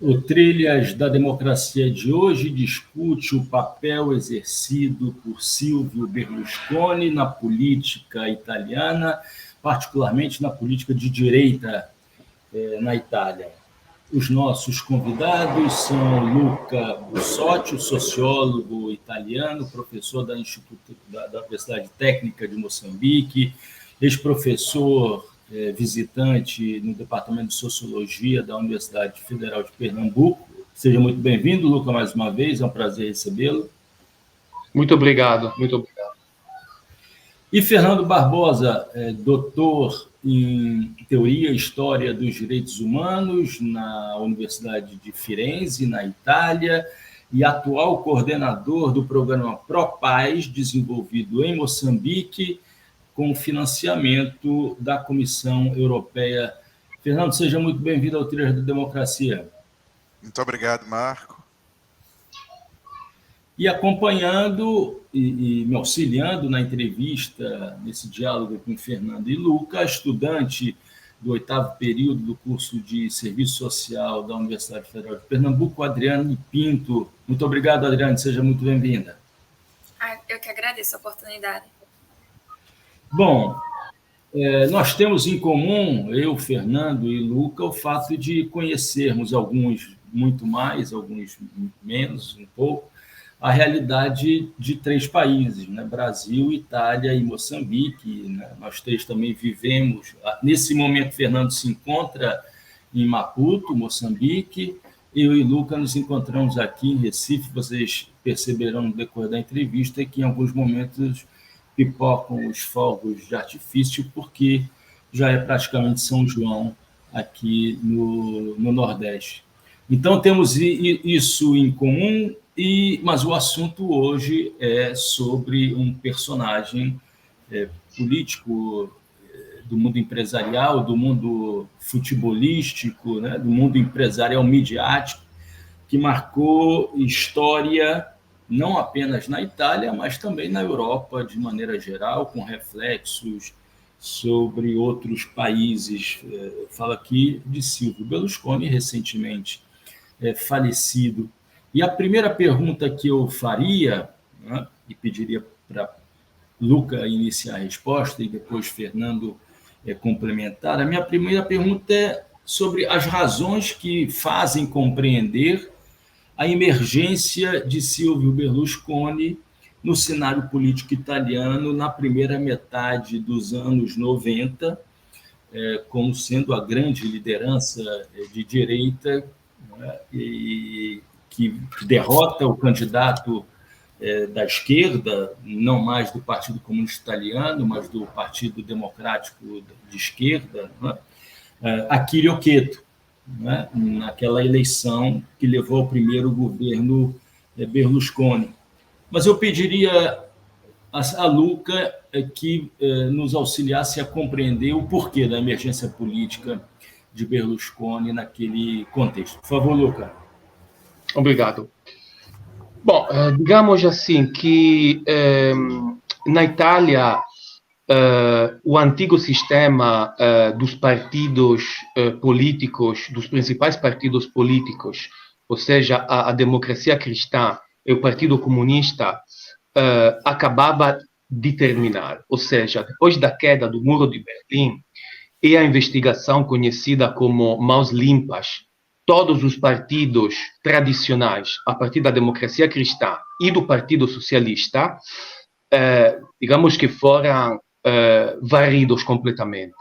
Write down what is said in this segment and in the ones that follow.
O Trilhas da Democracia de hoje discute o papel exercido por Silvio Berlusconi na política italiana, particularmente na política de direita na Itália. Os nossos convidados são Luca Bussotti, sociólogo italiano, professor da Universidade Técnica de Moçambique, ex-professor visitante no Departamento de Sociologia da Universidade Federal de Pernambuco. Seja muito bem-vindo, Luca, mais uma vez, é um prazer recebê-lo. Muito obrigado, muito obrigado. E Fernando Barbosa, doutor em Teoria e História dos Direitos Humanos na Universidade de Firenze, na Itália, e atual coordenador do programa ProPaz, desenvolvido em Moçambique, com financiamento da Comissão Europeia. Fernando, seja muito bem-vindo ao Trilhas da Democracia. Muito obrigado, Marco. E acompanhando e me auxiliando na entrevista, nesse diálogo com Fernando e Luca, estudante do 8º período do curso de Serviço Social da Universidade Federal de Pernambuco, Adriane Pinto. Muito obrigado, Adriane, seja muito bem-vinda. Eu que agradeço a oportunidade. Bom, nós temos em comum, eu, Fernando e Luca, o fato de conhecermos alguns muito mais, alguns menos, um pouco, a realidade de 3 países, né? Brasil, Itália e Moçambique. Né? Nós 3 também vivemos. Nesse momento, Fernando se encontra em Maputo, Moçambique. Eu e Luca nos encontramos aqui em Recife. Vocês perceberão no decorrer da entrevista que em alguns momentos pipocam os fogos de artifício, porque já é praticamente São João aqui no Nordeste. Então, temos isso em comum, mas o assunto hoje é sobre um personagem político do mundo empresarial, do mundo futebolístico, né, do mundo empresarial midiático, que marcou história não apenas na Itália, mas também na Europa, de maneira geral, com reflexos sobre outros países. Falo aqui de Silvio Berlusconi, recentemente falecido. E a primeira pergunta que eu faria, né, e pediria para Luca iniciar a resposta e depois Fernando complementar, a minha primeira pergunta é sobre as razões que fazem compreender a emergência de Silvio Berlusconi no cenário político italiano na primeira metade dos anos 90, como sendo a grande liderança de direita, né, e que derrota o candidato da esquerda, não mais do Partido Comunista Italiano, mas do Partido Democrático de Esquerda, né, Achille Occhetto, né, naquela eleição que levou ao primeiro governo Berlusconi. Mas eu pediria a Luca que nos auxiliasse a compreender o porquê da emergência política de Berlusconi naquele contexto. Por favor, Luca. Obrigado. Bom, digamos assim que na Itália o antigo sistema dos partidos políticos, dos principais partidos políticos, ou seja, a democracia cristã e o Partido Comunista, acabava de terminar. Ou seja, depois da queda do Muro de Berlim e a investigação conhecida como Mãos Limpas, todos os partidos tradicionais, a partir da democracia cristã e do Partido Socialista, digamos que foram varridos completamente.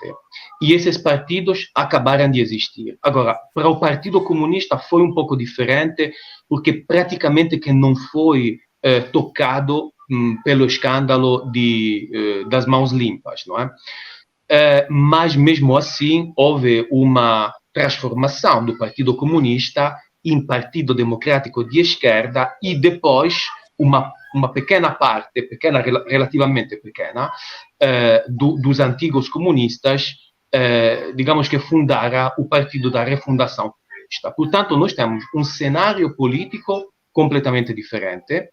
E esses partidos acabaram de existir. Agora, para o Partido Comunista foi um pouco diferente, porque praticamente que não foi tocado pelo escândalo das Mãos Limpas, não é? Mas mesmo assim houve uma transformação do Partido Comunista em Partido Democrático de Esquerda e depois uma pequena parte, relativamente pequena, dos antigos comunistas, digamos que fundaram o Partido da Refundação Comunista. Portanto, nós temos um cenário político completamente diferente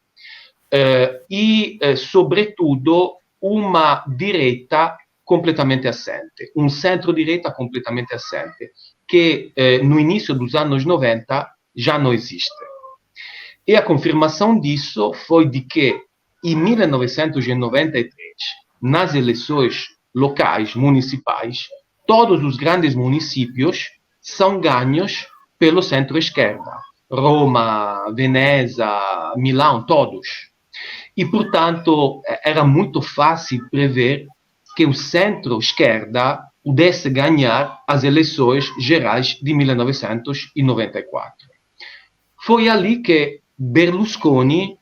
e, sobretudo, uma direita completamente assente, um centro-direita completamente assente, que no início dos anos 90 já não existe. E a confirmação disso foi de que, em 1993, nas eleições locais, municipais, todos os grandes municípios são ganhos pelo centro-esquerda. Roma, Veneza, Milão, todos. E, portanto, era muito fácil prever que o centro-esquerda pudesse ganhar as eleições gerais de 1994. Foi ali que Berlusconi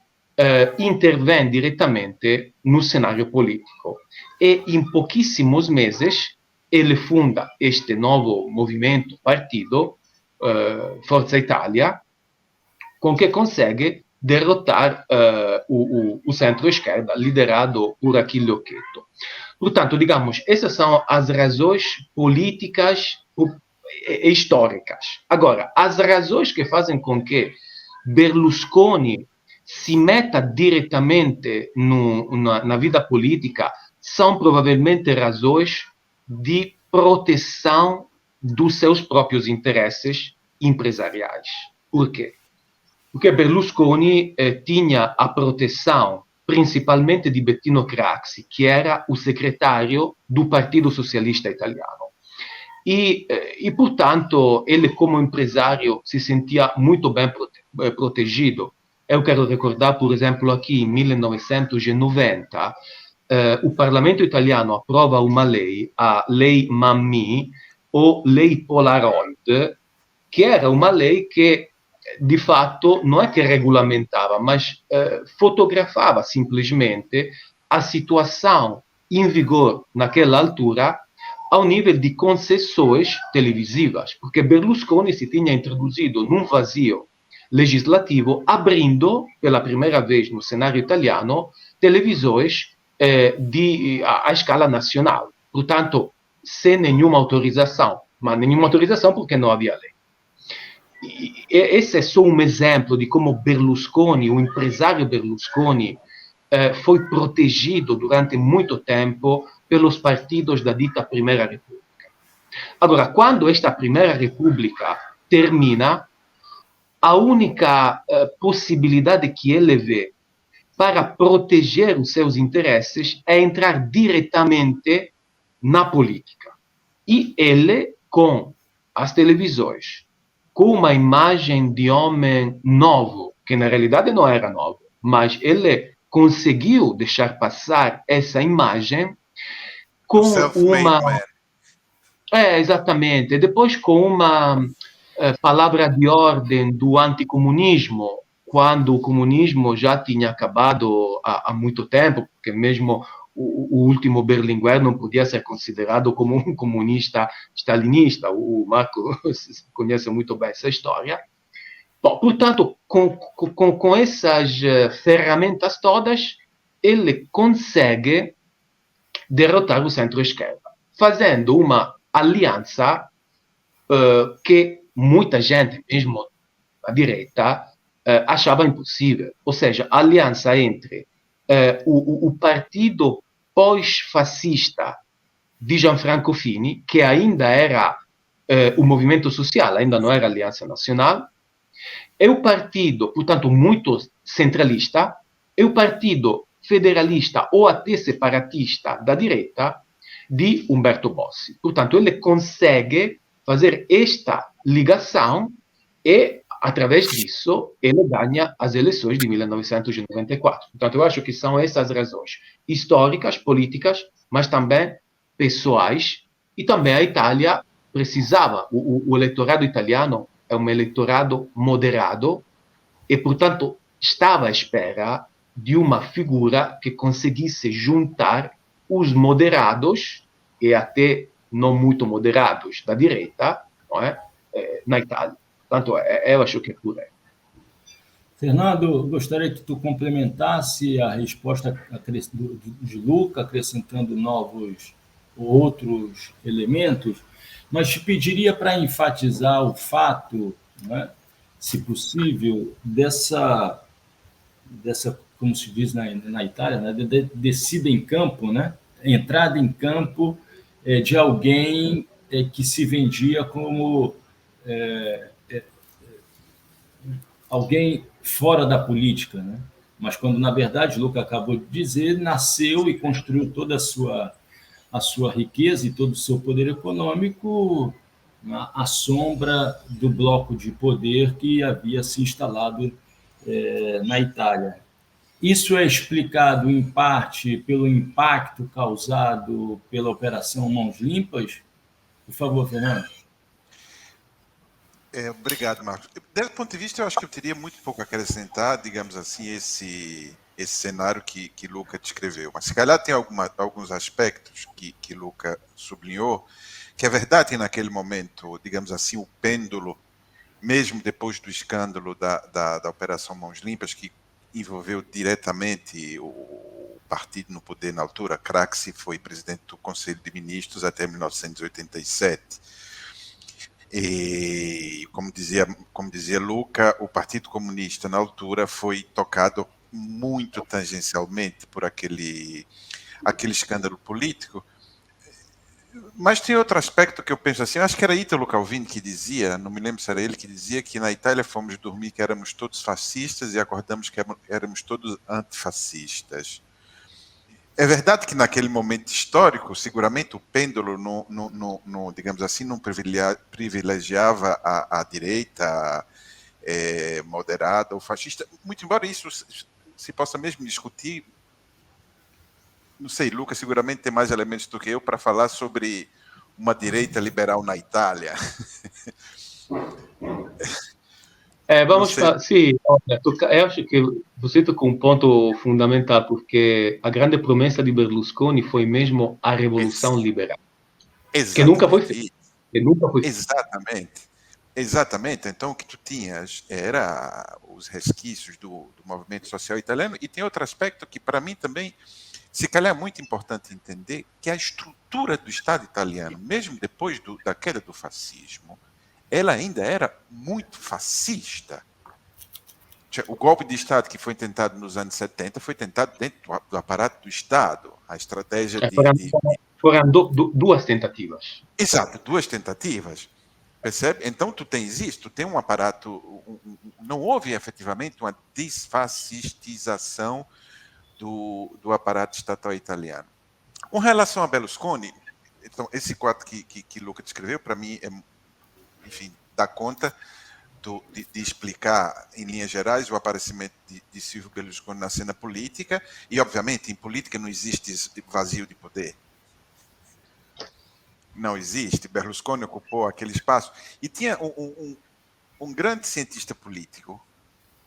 intervém diretamente no cenário político. E, em pouquíssimos meses, ele funda este novo movimento, partido, Forza Italia, com que consegue derrotar o centro-esquerda, liderado por Achille Occhetto. Portanto, digamos, essas são as razões políticas e históricas. Agora, as razões que fazem com que Berlusconi se meta diretamente na vida política são provavelmente razões de proteção dos seus próprios interesses empresariais. Por quê? Porque Berlusconi tinha a proteção principalmente de Bettino Craxi, que era o secretário do Partido Socialista Italiano. E, portanto, ele, como empresário, se sentia muito bem protegido. Eu quero recordar, por exemplo, aqui em 1990, o Parlamento italiano aprova uma lei, a Lei Mammì, ou Lei Polaroid, que era uma lei que, de fato, não é que regulamentava, mas fotografava simplesmente a situação em vigor naquela altura ao nível de concessões televisivas, porque Berlusconi se tinha introduzido num vazio legislativo, abrindo, pela primeira vez no cenário italiano, televisões à escala nacional. Portanto, sem nenhuma autorização. Mas nenhuma autorização porque não havia lei. E esse é só um exemplo de como Berlusconi, o empresário Berlusconi, foi protegido durante muito tempo pelos partidos da dita Primeira República. Agora, quando esta Primeira República termina, a única possibilidade que ele vê para proteger os seus interesses é entrar diretamente na política. E ele, com as televisões, com uma imagem de homem novo, que na realidade não era novo, mas ele conseguiu deixar passar essa imagem com uma... exatamente. Depois com uma palavra de ordem do anticomunismo, quando o comunismo já tinha acabado há muito tempo, porque mesmo o último Berlinguer não podia ser considerado como um comunista stalinista. O Marco conhece muito bem essa história. Bom, portanto, com essas ferramentas todas, ele consegue derrotar o centro-esquerda, fazendo uma aliança que muita gente, mesmo a direita, achava impossível. Ou seja, a aliança entre o partido pós-fascista di Gianfranco Fini, que ainda era o movimento social, ainda não era a Aliança Nacional, e o partido, portanto, muito centralista, e o partido federalista ou até separatista da direita de Umberto Bossi. Portanto, ele consegue fazer esta ligação e, através disso, ele ganha as eleições de 1994. Portanto, eu acho que são essas razões históricas, políticas, mas também pessoais, e também a Itália precisava, o eleitorado italiano é um eleitorado moderado e, portanto, estava à espera de uma figura que conseguisse juntar os moderados e até não muito moderados da direita, não é? Na Itália. Portanto, eu acho que é por aí. Fernando, gostaria que tu complementasse a resposta de Luca, acrescentando novos outros elementos, mas te pediria para enfatizar o fato, né, se possível, dessa, como se diz na Itália, né, descida em campo, né, entrada em campo de alguém que se vendia como alguém fora da política, né? Mas quando, na verdade, Luca acabou de dizer, nasceu e construiu toda a sua riqueza e todo o seu poder econômico à sombra do bloco de poder que havia se instalado na Itália. Isso é explicado, em parte, pelo impacto causado pela Operação Mãos Limpas? Por favor, Fernando. Obrigado, Marcos. Desse ponto de vista, eu acho que eu teria muito pouco a acrescentar, digamos assim, esse cenário que Luca descreveu. Mas se calhar tem alguns aspectos que Luca sublinhou, que é verdade que naquele momento, digamos assim, o pêndulo, mesmo depois do escândalo da Operação Mãos Limpas, que envolveu diretamente o partido no poder na altura, Craxi foi presidente do Conselho de Ministros até 1987. E, como dizia Luca, o Partido Comunista, na altura, foi tocado muito tangencialmente por aquele escândalo político. Mas tem outro aspecto que eu penso assim, acho que era Ítalo Calvino que dizia, não me lembro se era ele que dizia, que na Itália fomos dormir que éramos todos fascistas e acordamos que éramos todos antifascistas. É verdade que naquele momento histórico, seguramente o pêndulo, digamos assim, não privilegiava a direita moderada ou fascista, muito embora isso se possa mesmo discutir. Não sei, Lucas seguramente tem mais elementos do que eu para falar sobre uma direita liberal na Itália. Sì, eu acho que você tocou um ponto fundamental, porque a grande promessa de Berlusconi foi mesmo a revolução liberal, que nunca foi feita. Exatamente. Então, o que tu tinhas era os resquícios do movimento social italiano, e tem outro aspecto que, para mim, também, se calhar é muito importante entender, que a estrutura do Estado italiano, mesmo depois da queda do fascismo, ela ainda era muito fascista. O golpe de Estado que foi tentado nos anos 70 foi tentado dentro do aparato do Estado. A estratégia Foram duas tentativas. Exato, duas tentativas. Percebe? Então, tu tens isso, tu tem um aparato... não houve, efetivamente, uma desfascistização do aparato estatal italiano. Com relação a Berlusconi, então, esse quadro que Luca descreveu, para mim, enfim, dá conta de explicar, em linhas gerais, o aparecimento de Silvio Berlusconi na cena política, e, obviamente, em política não existe vazio de poder. Não existe. Berlusconi ocupou aquele espaço. E tinha um grande cientista político,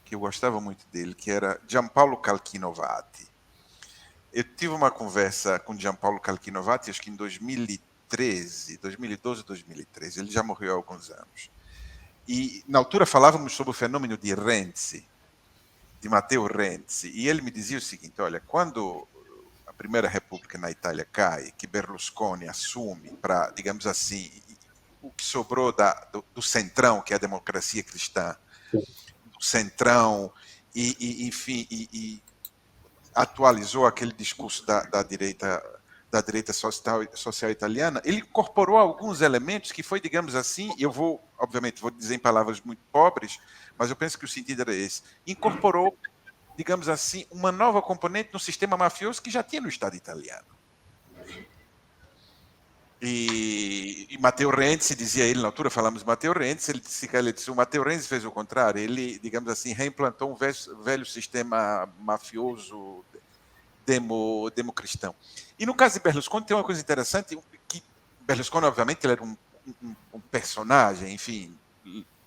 que eu gostava muito dele, que era Giampaolo Calchinovati. Eu tive uma conversa com Giampaolo Calchinovati, acho que em 2012, 2013. Ele já morreu há alguns anos. E, na altura, falávamos sobre o fenômeno de Renzi, de Matteo Renzi. E ele me dizia o seguinte, olha, quando a Primeira República na Itália cai, que Berlusconi assume para, digamos assim, o que sobrou do centrão, que é a democracia cristã, do centrão, enfim, atualizou aquele discurso da direita social italiana, ele incorporou alguns elementos que foi, digamos assim, obviamente, vou dizer em palavras muito pobres, mas eu penso que o sentido era esse, incorporou, digamos assim, uma nova componente no sistema mafioso que já tinha no Estado italiano. E Matteo Renzi, dizia ele, na altura falamos de Matteo Renzi, ele disse o Matteo Renzi fez o contrário, ele, digamos assim, reimplantou um velho sistema mafioso democristão. E no caso de Berlusconi tem uma coisa interessante, que Berlusconi, obviamente, ele era um personagem, enfim,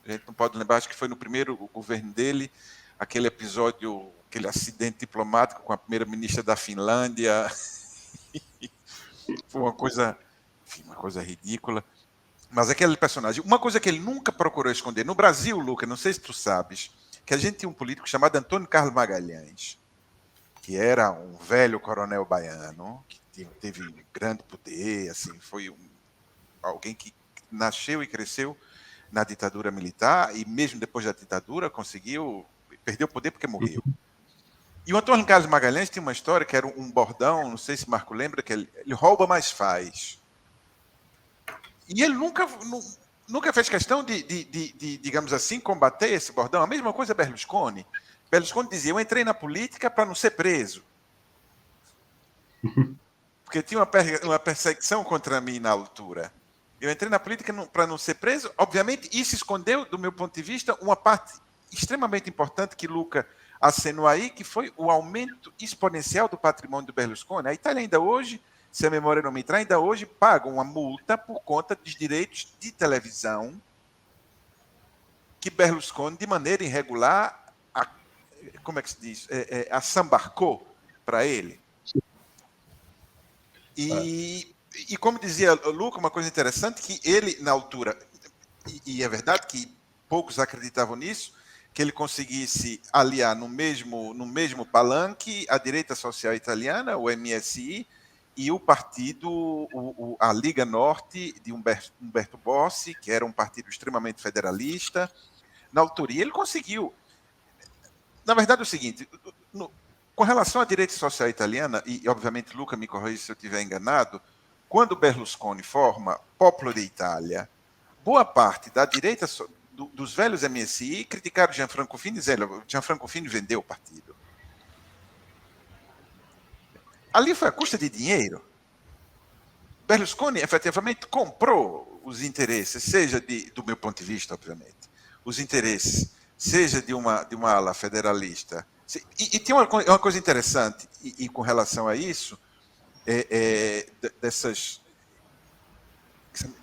a gente não pode lembrar, acho que foi no primeiro governo dele, aquele episódio, aquele acidente diplomático com a primeira-ministra da Finlândia, foi uma coisa ridícula, mas aquele personagem, uma coisa que ele nunca procurou esconder, no Brasil, Luca, não sei se tu sabes, que a gente tinha um político chamado Antônio Carlos Magalhães, que era um velho coronel baiano, que teve um grande poder, assim, foi alguém que nasceu e cresceu na ditadura militar, e mesmo depois da ditadura perdeu o poder porque morreu. E o Antônio Carlos Magalhães tinha uma história que era um bordão, não sei se Marco lembra, que ele rouba, mas faz. E ele nunca fez questão digamos assim, combater esse bordão. A mesma coisa Berlusconi. Berlusconi dizia, eu entrei na política para não ser preso. Porque tinha uma perseguição contra mim na altura. Eu entrei na política para não ser preso. Obviamente, isso escondeu, do meu ponto de vista, uma parte extremamente importante que Luca acenou aí, que foi o aumento exponencial do patrimônio do Berlusconi. A Itália ainda hoje, se a memória não me trai, ainda hoje paga uma multa por conta dos direitos de televisão que Berlusconi, de maneira irregular, como é que se diz? Assambarcou para ele. E como dizia o Luca, uma coisa interessante, que ele, na altura, e é verdade que poucos acreditavam nisso, que ele conseguisse aliar no mesmo palanque a direita social italiana, o MSI, e o partido, a Liga Norte de Umberto Bossi, que era um partido extremamente federalista, na altura. E ele conseguiu. Na verdade, é o seguinte, com relação à direita social italiana, e obviamente Luca me corrija se eu estiver enganado, quando Berlusconi forma Popolo d'Italia, boa parte da direita dos velhos MSI criticaram Gianfranco Fini, dizendo que Gianfranco Fini vendeu o partido. Ali foi a custa de dinheiro. Berlusconi efetivamente comprou os interesses, seja do meu ponto de vista, obviamente, os interesses, seja de uma ala federalista. E tem uma coisa interessante, e com relação a isso,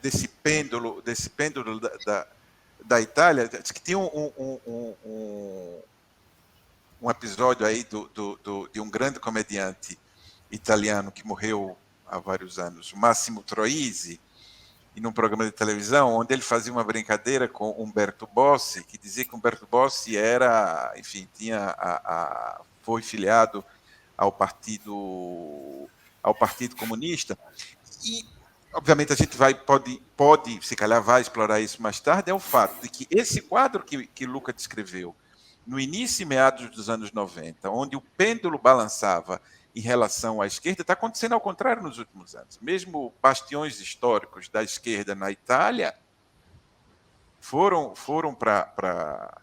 desse pêndulo da Itália, que tinha um episódio aí de um grande comediante italiano que morreu há vários anos, Massimo Troisi, em um programa de televisão, onde ele fazia uma brincadeira com Umberto Bossi, que dizia que Umberto Bossi era, enfim, foi filiado ao Partido Comunista. E, obviamente, a gente pode, se calhar vai explorar isso mais tarde, é o fato de que esse quadro que Luca descreveu, no início e meados dos anos 90, onde o pêndulo balançava em relação à esquerda, está acontecendo ao contrário nos últimos anos. Mesmo bastiões históricos da esquerda na Itália foram para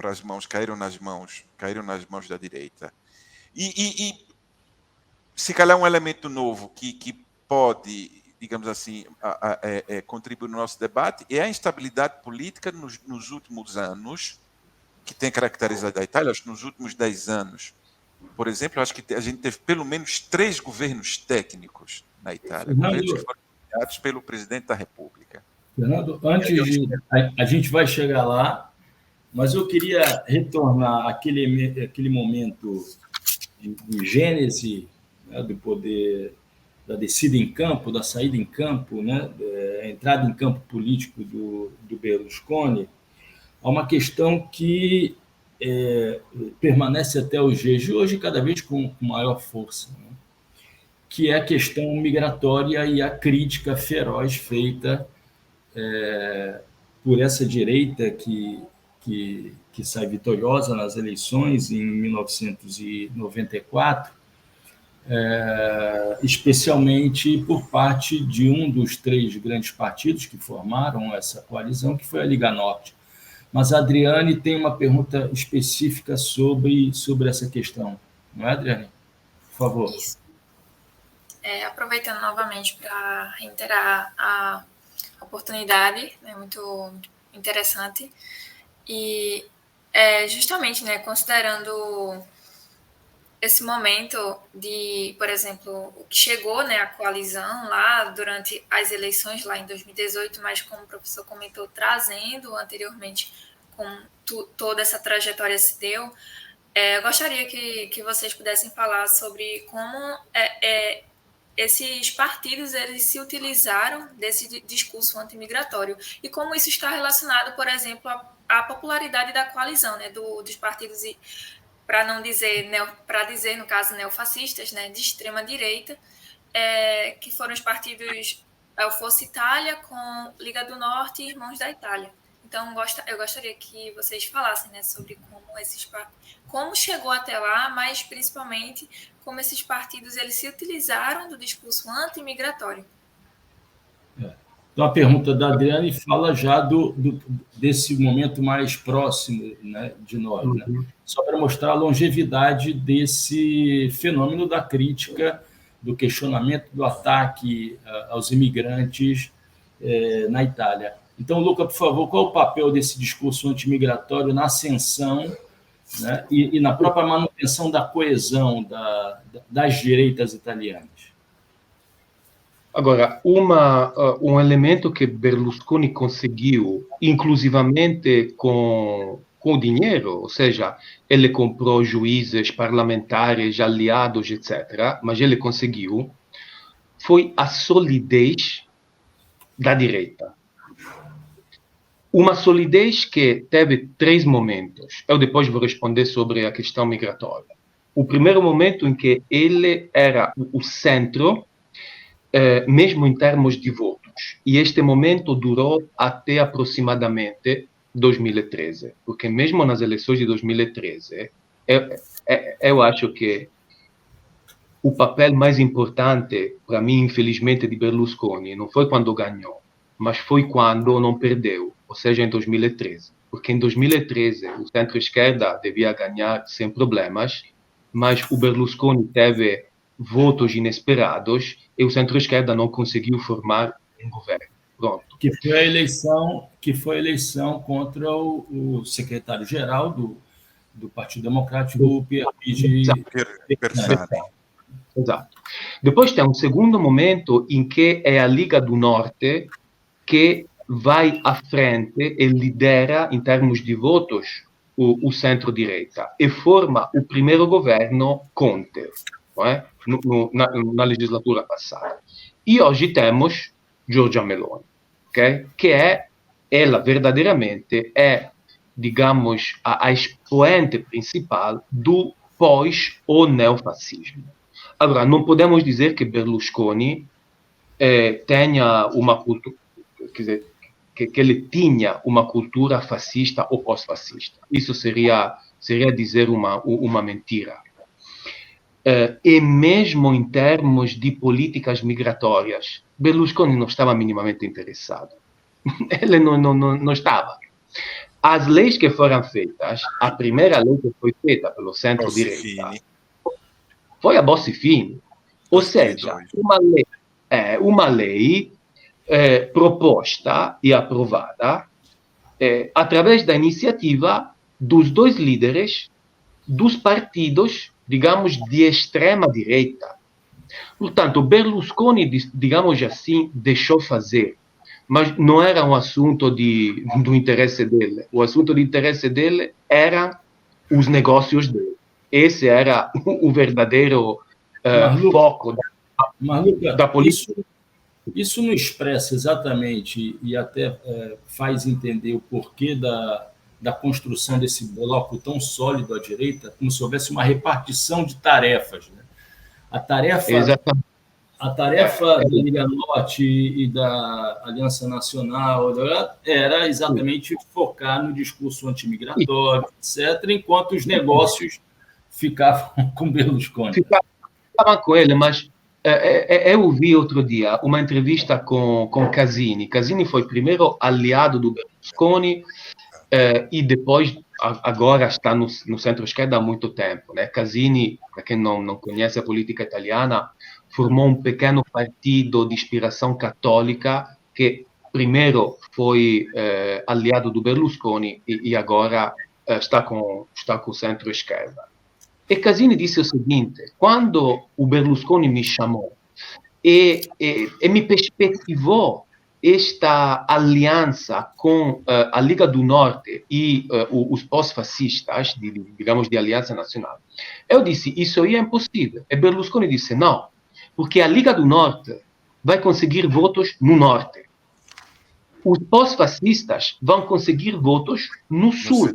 as mãos, caíram nas mãos da direita. E se calhar um elemento novo que pode, digamos assim, contribuir no nosso debate é a instabilidade política nos últimos anos, que tem caracterizado a Itália, acho que nos últimos 10 anos. Por exemplo, acho que a gente teve pelo menos 3 governos técnicos na Itália, governos que foram criados pelo presidente da República. Fernando, a gente vai chegar lá, mas eu queria retornar àquele momento de gênese, né, do poder, da descida em campo, da saída em campo, né, a entrada em campo político do Berlusconi, a uma questão que permanece até os dias de hoje, cada vez com maior força, né? Que é a questão migratória e a crítica feroz feita por essa direita que sai vitoriosa nas eleições em 1994, especialmente por parte de um dos 3 grandes partidos que formaram essa coalizão, que foi a Liga Norte. Mas a Adriane tem uma pergunta específica sobre essa questão. Não é, Adriane? Por favor. Isso. Aproveitando novamente para reiterar a oportunidade, né, muito interessante. E justamente, né, considerando esse momento de, por exemplo, o que chegou, né, a coalizão lá durante as eleições lá em 2018, mas como o professor comentou, trazendo anteriormente como toda essa trajetória se deu, eu gostaria que vocês pudessem falar sobre como esses partidos eles se utilizaram desse discurso antimigratório e como isso está relacionado, por exemplo, à popularidade da coalizão, né, dos partidos, para não dizer, para dizer, no caso, neofascistas, né, de extrema-direita, que foram os partidos Força Itália com Liga do Norte e Irmãos da Itália. Então, eu gostaria que vocês falassem, né, sobre como chegou até lá, mas principalmente como esses partidos eles se utilizaram do discurso anti-migratório. Então, a pergunta da Adriane fala já desse momento mais próximo, né, de nós, né? Só para mostrar a longevidade desse fenômeno da crítica, do questionamento, do ataque aos imigrantes na Itália. Então, Luca, por favor, qual é o papel desse discurso antimigratório na ascensão, né, e na própria manutenção da coesão das direitas italianas? Agora, um elemento que Berlusconi conseguiu, inclusivamente com o dinheiro, ou seja, ele comprou juízes, parlamentares, aliados, etc., mas ele conseguiu, foi a solidez da direita. Uma solidez que teve 3 momentos. Eu depois vou responder sobre a questão migratória. O primeiro momento em que ele era o centro, mesmo em termos de votos. E este momento durou até aproximadamente 2013. Porque mesmo nas eleições de 2013, eu acho que o papel mais importante, para mim, infelizmente, de Berlusconi, não foi quando ganhou, mas foi quando não perdeu, ou seja, em 2013. Porque em 2013, o centro-esquerda devia ganhar sem problemas, mas o Berlusconi teve votos inesperados e o centro-esquerda não conseguiu formar um governo. Pronto. Que foi a eleição contra o secretário-geral do Partido Democrático, Pierluigi Bersani. Exato. Depois tem um segundo momento em que é a Liga do Norte que vai à frente e lidera, em termos de votos, o centro-direita e forma o primeiro governo Conte, não é? Na legislatura passada. E hoje temos Giorgia Meloni, okay? Que ela verdadeiramente digamos, a expoente principal do pós ou neofascismo. Agora, não podemos dizer que Berlusconi tenha uma cultura, quer dizer, que ele tinha uma cultura fascista ou pós-fascista. Isso seria dizer uma mentira. E mesmo em termos de políticas migratórias, Berlusconi não estava minimamente interessado. Ele não estava. As leis que foram feitas, a primeira lei que foi feita pelo centro-direita foi a Bossi-Fini. Ou seja, uma lei proposta e aprovada através da iniciativa dos 2 líderes dos partidos, digamos, de extrema-direita. Portanto, Berlusconi, digamos assim, deixou fazer, mas não era um assunto do interesse dele. O assunto de interesse dele eram os negócios dele. Esse era o verdadeiro foco da política. Isso não expressa exatamente e até faz entender o porquê da construção desse bloco tão sólido à direita, como se houvesse uma repartição de tarefas, né? A tarefa da Liga Norte e da Aliança Nacional era exatamente focar no discurso antimigratório, etc., enquanto os negócios ficavam com Berlusconi. Ficavam com ele, mas eu vi outro dia uma entrevista com Casini. Casini foi primeiro aliado do Berlusconi e depois, agora está no centro-esquerda há muito tempo, né? Casini, para quem não conhece a política italiana, formou um pequeno partido de inspiração católica que primeiro foi aliado do Berlusconi e agora está com o centro-esquerda. E Casini disse o seguinte: quando o Berlusconi me chamou e me perspectivou esta aliança com a Liga do Norte e os pós-fascistas, digamos, de Aliança Nacional, eu disse, isso aí é impossível. E Berlusconi disse, não, porque a Liga do Norte vai conseguir votos no Norte. Os pós-fascistas vão conseguir votos no Sul.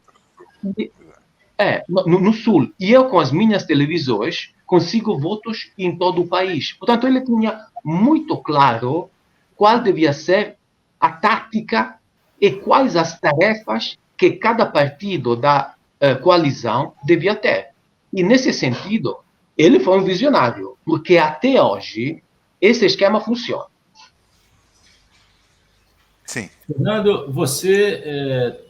No Sul. E eu, com as minhas televisões, consigo votos em todo o país. Portanto, ele tinha muito claro qual devia ser a tática e quais as tarefas que cada partido da coalizão devia ter. E, nesse sentido, ele foi um visionário, porque até hoje esse esquema funciona. Sim. Fernando, você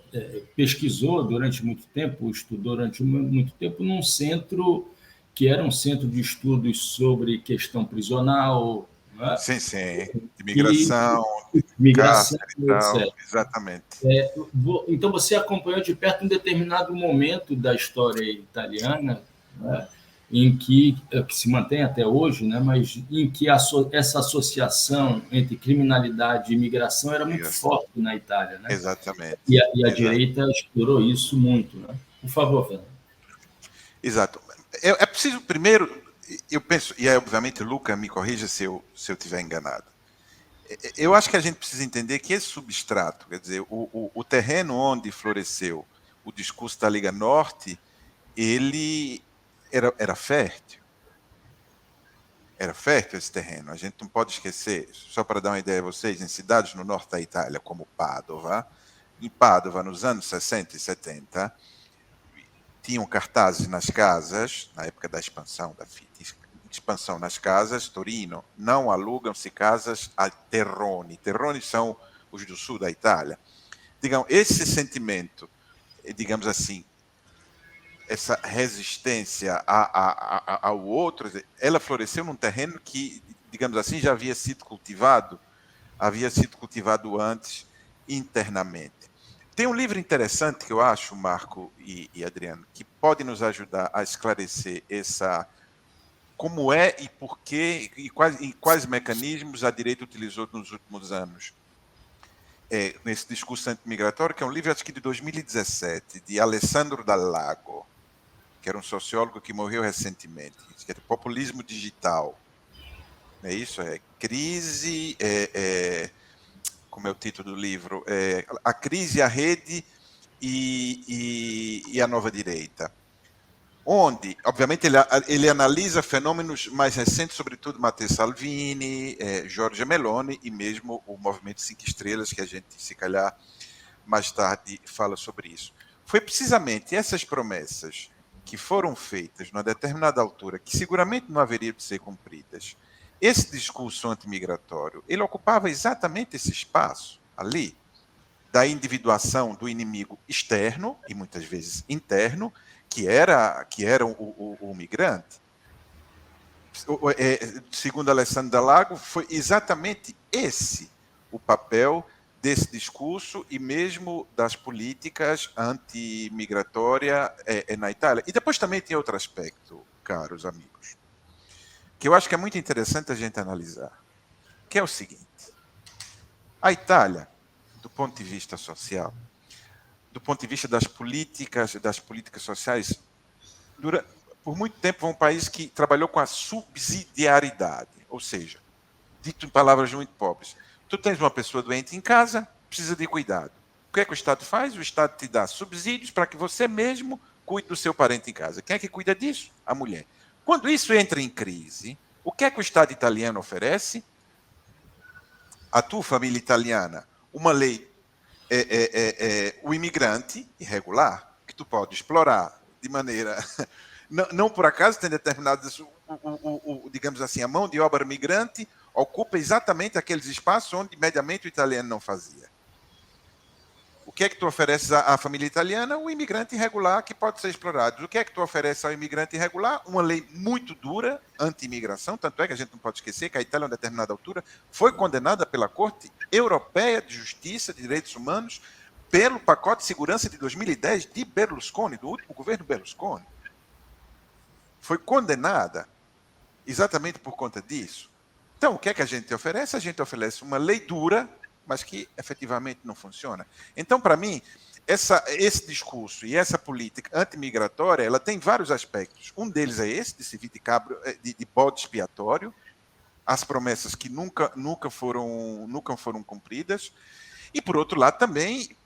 pesquisou durante muito tempo, estudou durante muito tempo num centro que era um centro de estudos sobre questão prisional, né? Sim, sim. De E migração, de migração, cárcere e tal. etc. Exatamente. Então, você acompanhou de perto um determinado momento da história italiana, né, em que se mantém até hoje, né, mas em que essa associação entre criminalidade e imigração era muito Migração. forte na Itália, né? Exatamente. E a direita explorou isso muito, né? Por favor, Fernando. Exato. É preciso primeiro, eu penso, e obviamente Luca me corrija se eu estiver enganado. Eu acho que a gente precisa entender que esse substrato, quer dizer, o terreno onde floresceu o discurso da Liga Norte, ele era fértil. Era fértil esse terreno. A gente não pode esquecer, só para dar uma ideia a vocês, em cidades no norte da Itália, como Padova, em Padova, nos anos 60 e 70, tinham cartazes nas casas, na época da expansão da FIT, expansão nas casas, Torino, não alugam-se casas a terroni. Terroni são os do sul da Itália. Digamos, esse sentimento, digamos assim, essa resistência ao outro, ela floresceu num terreno que, digamos assim, já havia sido cultivado antes internamente. Tem um livro interessante que eu acho, Marco e Adriano, que pode nos ajudar a esclarecer como é e por que e quais mecanismos a direita utilizou nos últimos anos nesse discurso antimigratório, que é um livro, acho que de 2017, de Alessandro Dal Lago, que era um sociólogo que morreu recentemente, que é Populismo Digital. É isso? Crise... como é o título do livro? A Crise, a Rede e a Nova Direita. Onde, obviamente, ele analisa fenômenos mais recentes, sobretudo Matteo Salvini, Giorgia Meloni e mesmo o Movimento 5 Estrelas, que a gente, se calhar, mais tarde fala sobre isso. Foi precisamente essas promessas que foram feitas numa determinada altura, que seguramente não haveriam de ser cumpridas. Esse discurso antimigratório, ele ocupava exatamente esse espaço ali, da individuação do inimigo externo, e muitas vezes interno, que era o migrante. Segundo Alessandro Dalago, foi exatamente esse o papel desse discurso e mesmo das políticas antimigratórias na Itália. E depois também tem outro aspecto, caros amigos, que eu acho que é muito interessante a gente analisar, que é o seguinte: a Itália, do ponto de vista social, do ponto de vista das políticas sociais, por muito tempo foi um país que trabalhou com a subsidiariedade, ou seja, dito em palavras muito pobres, tu tens uma pessoa doente em casa, precisa de cuidado. O que é que o Estado faz? O Estado te dá subsídios para que você mesmo cuide do seu parente em casa. Quem é que cuida disso? A mulher. Quando isso entra em crise, o que é que o Estado italiano oferece? A tua família italiana, uma lei, o imigrante irregular, que tu pode explorar de maneira... Não por acaso tem determinadas, digamos assim, a mão de obra migrante ocupa exatamente aqueles espaços onde mediamente o italiano não fazia. O que é que tu ofereces à família italiana? Um imigrante irregular que pode ser explorado. O que é que tu ofereces ao imigrante irregular? Uma lei muito dura, anti-imigração, tanto é que a gente não pode esquecer que a Itália, a uma determinada altura, foi condenada pela Corte Europeia de Justiça de Direitos Humanos pelo pacote de segurança de 2010 de Berlusconi, do último governo Berlusconi. Foi condenada exatamente por conta disso. Então, o que é que a gente oferece? A gente oferece uma lei dura, mas que efetivamente não funciona. Então, para mim, esse discurso e essa política antimigratória, ela tem vários aspectos. Um deles é esse, de servir de bode expiatório, as promessas que nunca foram cumpridas. E, por outro lado, também,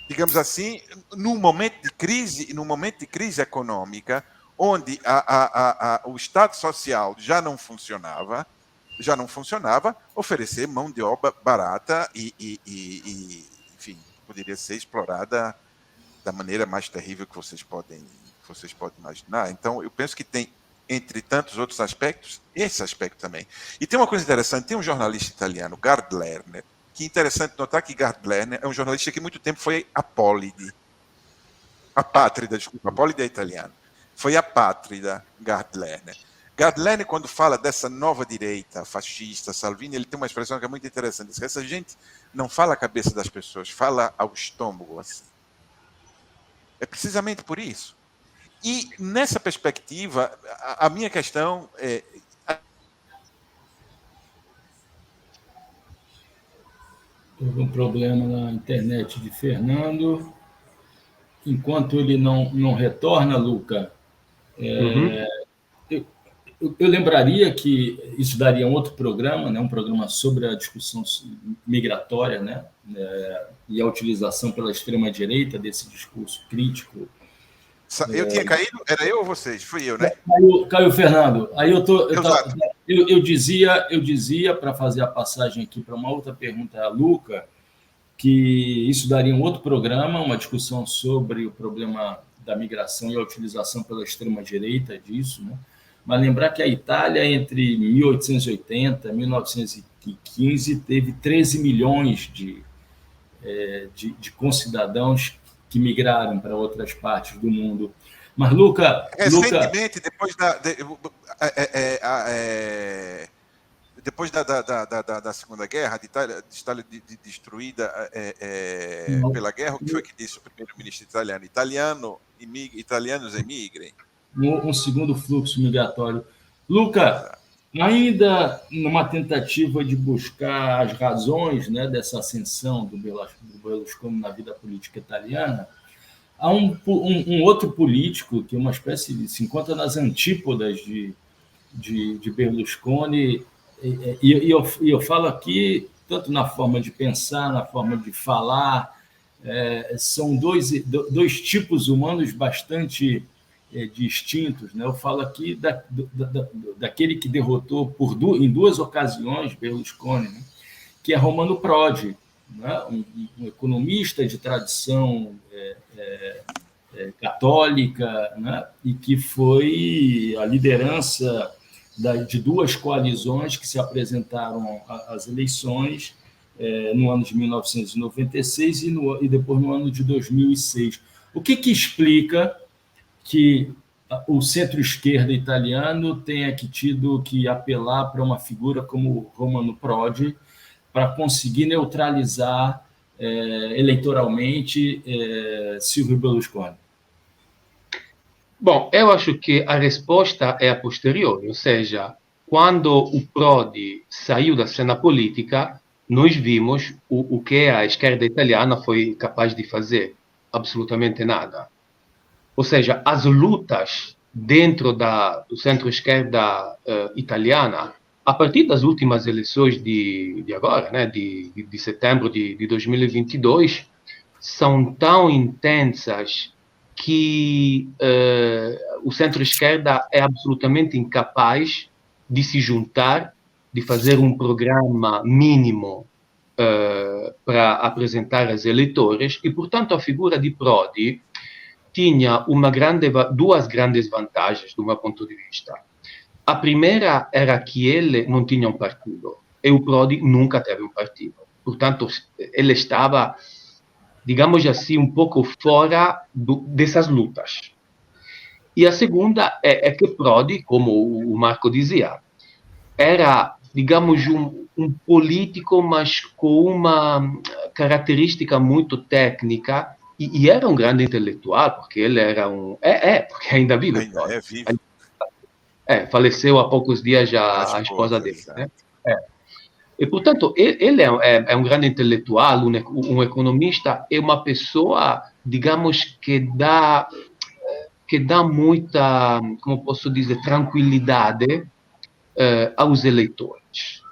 digamos assim, num momento de crise econômica, onde o Estado Social já não funcionava, oferecer mão de obra barata enfim, poderia ser explorada da maneira mais terrível que vocês podem imaginar. Então, eu penso que tem, entre tantos outros aspectos, esse aspecto também. E tem uma coisa interessante, tem um jornalista italiano, Gard Lerner, que é interessante notar que Gard Lerner é um jornalista que muito tempo foi apótride. Apátrida, desculpa, apótride é italiano. Foi apátrida, Gard Lerner. Gard Lerner, quando fala dessa nova direita fascista, Salvini, ele tem uma expressão que é muito interessante. Diz que essa gente não fala a cabeça das pessoas, fala ao estômago. Assim. É precisamente por isso. E, nessa perspectiva, a minha questão é... Houve um problema na internet de Fernando. Enquanto ele não retorna, Luca, eu lembraria que isso daria um outro programa, né, um programa sobre a discussão migratória, né, e a utilização pela extrema-direita desse discurso crítico. Eu tinha caído? Era eu ou vocês? Fui eu, né? Caiu Fernando. Aí eu dizia, para fazer a passagem aqui para uma outra pergunta a Luca, que isso daria um outro programa, uma discussão sobre o problema da migração e a utilização pela extrema-direita disso, né? Mas lembrar que a Itália, entre 1880 e 1915, teve 13 milhões de concidadãos que migraram para outras partes do mundo. Mas, Luca... Recentemente, depois da Segunda Guerra, de Itália destruída pela guerra, o que foi que disse o primeiro-ministro italiano? Italianos emigrem. Um segundo fluxo migratório. Luca, ainda numa tentativa de buscar as razões, né, dessa ascensão do Berlusconi na vida política italiana, há um outro político que é uma espécie de, se encontra nas antípodas de Berlusconi, e eu falo aqui tanto na forma de pensar, na forma de falar, são dois tipos humanos bastante distintos, né? Eu falo aqui daquele que derrotou em duas ocasiões Berlusconi, né? Que é Romano Prodi, né? Um economista de tradição católica, né? E que foi a liderança de duas coalizões que se apresentaram às eleições no ano de 1996 e depois no ano de 2006. O que explica que o centro-esquerda italiano tenha tido que apelar para uma figura como Romano Prodi para conseguir neutralizar eleitoralmente Silvio Berlusconi? Bom, eu acho que a resposta é a posteriori, ou seja, quando o Prodi saiu da cena política, nós vimos o que a esquerda italiana foi capaz de fazer, absolutamente nada. Ou seja, as lutas dentro do centro-esquerda italiana, a partir das últimas eleições de agora, né, de setembro de 2022, são tão intensas que o centro-esquerda é absolutamente incapaz de se juntar, de fazer um programa mínimo para apresentar aos eleitores, e, portanto, a figura de Prodi tinha duas grandes vantagens do meu ponto de vista. A primeira era que ele não tinha um partido, e o Prodi nunca teve um partido. Portanto, ele estava, digamos assim, um pouco fora dessas lutas. E a segunda é que Prodi, como o Marco dizia, era, digamos, um político, mas com uma característica muito técnica, e era um grande intelectual, porque ele era porque ainda vive. Ainda é vivo. Faleceu há poucos dias já a esposa dele. Né? E, portanto, ele é um grande intelectual, um economista, é uma pessoa, digamos, que dá muita, como posso dizer, tranquilidade aos eleitores.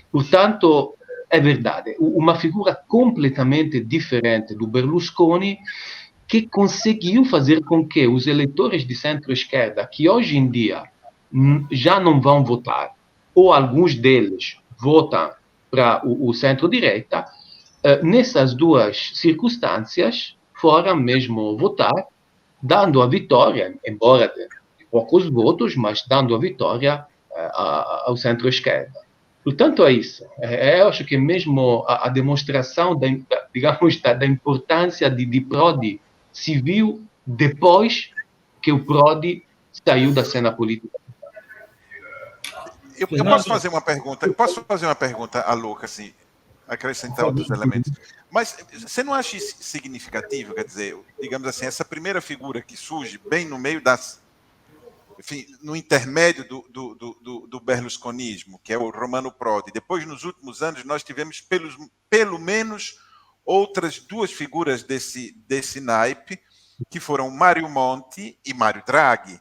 Portanto, é verdade, uma figura completamente diferente do Berlusconi, que conseguiu fazer com que os eleitores de centro-esquerda, que hoje em dia já não vão votar, ou alguns deles votam para o centro-direita, nessas duas circunstâncias, foram mesmo votar, dando a vitória, embora de poucos votos, mas dando a vitória ao centro-esquerda. Portanto, é isso. Eu acho que mesmo a demonstração da importância de Prodi se viu depois que o Prodi saiu da cena política. Eu posso fazer uma pergunta? Eu posso fazer uma pergunta a Luca, assim, acrescentar outros elementos. Mas você não acha isso significativo? Quer dizer, digamos assim, essa primeira figura que surge bem no meio das... Enfim, no intermédio do berlusconismo, que é o Romano Prodi. Depois, nos últimos anos, nós tivemos pelo menos outras duas figuras desse naipe, que foram Mário Monti e Mário Draghi.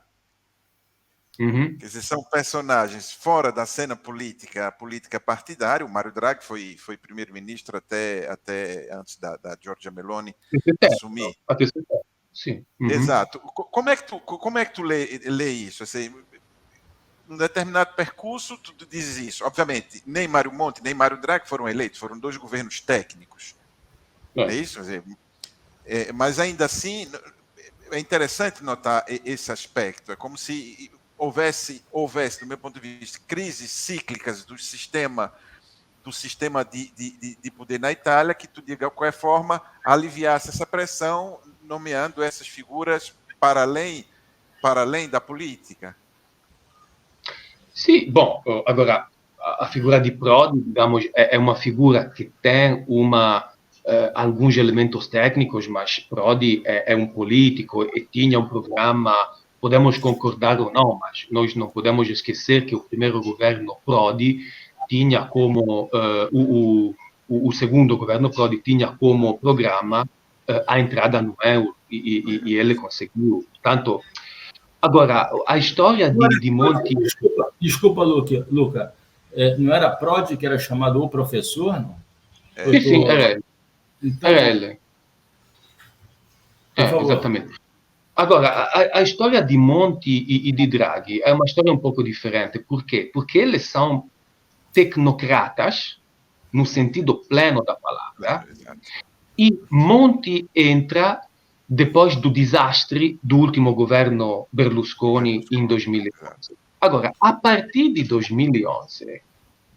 Uhum. Quer dizer, são personagens fora da cena política partidária. O Mário Draghi foi primeiro-ministro até antes da Giorgia Meloni assumir. Sim. Uhum. Exato. Como é que tu lê isso? Assim, num determinado percurso, tu dizes isso. Obviamente, nem Mário Monti, nem Mário Draghi foram eleitos, foram dois governos técnicos. É isso? Mas ainda assim, é interessante notar esse aspecto. É como se houvesse, do meu ponto de vista, crises cíclicas do sistema de poder na Itália, que tu, de qualquer forma, aliviasse essa pressão, nomeando essas figuras para além da política. Sim, bom, agora, a figura di Prodi, digamos, è uma figura che tem alguns elementos técnicos, mas Prodi é um político e tinha um programa, podemos concordar ou não, mas nós não podemos esquecer que o primeiro governo Prodi tinha como, o segundo governo Prodi tinha como programa a entrada no euro e ele conseguiu. Portanto, agora, a história de Monti... Desculpa, Luca. Não era Prodi que era chamado o professor, não? Sim, era ele. Então, era ele. Exatamente. Agora, a história de Monti e de Draghi é uma história um pouco diferente. Por quê? Porque eles são tecnocratas, no sentido pleno da palavra, e Monti entra depois do desastre do último governo Berlusconi em 2011. Agora, a partir de 2011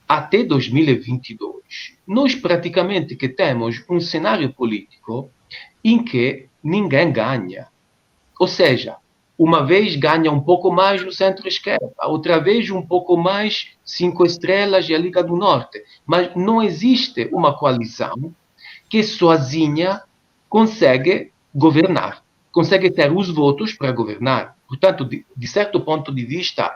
até 2022, nós praticamente que temos um cenário político em que ninguém ganha. Ou seja, uma vez ganha um pouco mais o centro-esquerda, outra vez um pouco mais 5 Estrelas e a Liga do Norte. Mas não existe uma coalição que sozinha consegue governar, consegue ter os votos para governar. Portanto, de certo ponto de vista,